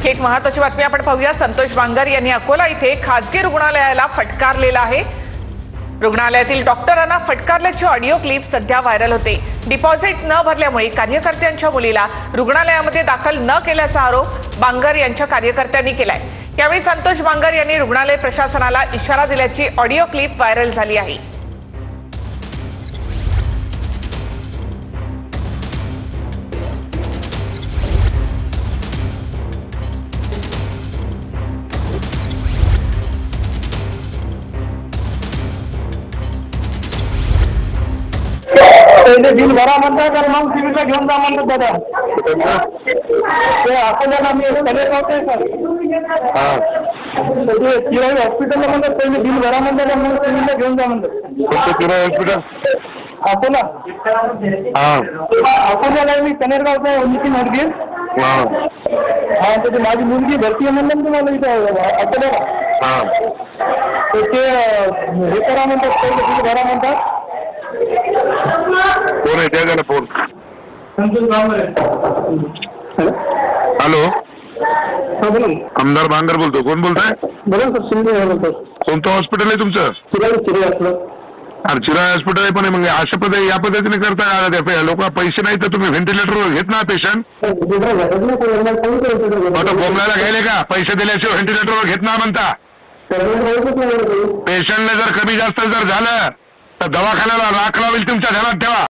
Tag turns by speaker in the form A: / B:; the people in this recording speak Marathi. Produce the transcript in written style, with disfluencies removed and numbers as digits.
A: एक महत्त्वाची बातमी आपण पाहूया। संतोष बांगर यांनी अकोला इथे खासगी रुग्णालयाला फटकारलेला आहे। रुग्णालयातील डॉक्टरांना फटकारल्याची ऑडिओ क्लिप सध्या व्हायरल होते। डिपॉझिट न भरल्यामुळे कार्यकर्त्यांच्या मुलीला रुग्णालयामध्ये दाखल न केल्याचा आरोप बांगर यांच्या कार्यकर्त्यांनी केलाय। यावेळी संतोष बांगर यांनी रुग्णालय प्रशासनाला इशारा दिल्याची ऑडिओ क्लिप व्हायरल झाली आहे।
B: पहिले बिल भरा म्हणतात तर मग सिव्हिलला घेऊन जा म्हणतात दादा। ते अकोल्याला मी कलेक्ट होते सर। ते चिराई हॉस्पिटलला म्हणतात पहिले बिल भरा म्हणतात मग सिव्हिलला घेऊन जा म्हणतात।
C: कोणतं चिराई हॉस्पिटल?
B: अकोला। अकोल्याला मी कनेरगावचा नितीन हरगीर। तर माझी मुलगी भरती आहे म्हणलं तुम्हाला इथं अकोल्याला। तर ते हे करा म्हणतात पहिले बिल भरा म्हणतात।
C: कोण आहे त्याला फोन? हॅलो, आमदार बांगर बोलतो। कोण बोलताय?
B: बोला सर, शिंदे बोलतो।
C: कोणतं हॉस्पिटल आहे तुमचं? अरे चिराई हॉस्पिटल आहे, पण मग अशा या पद्धतीने करता लोक पैसे नाही तर तुम्ही व्हेंटिलेटरवर घेत ना पेशंट? बोंबलायला गेले का? पैसे दिल्याशिवाय व्हेंटिलेटरवर घेत ना म्हणता? पेशंटने जर कमी जास्त जर झालं तर दवाखान्याला राख लावेल, तुमच्या ध्यानात ठेवा।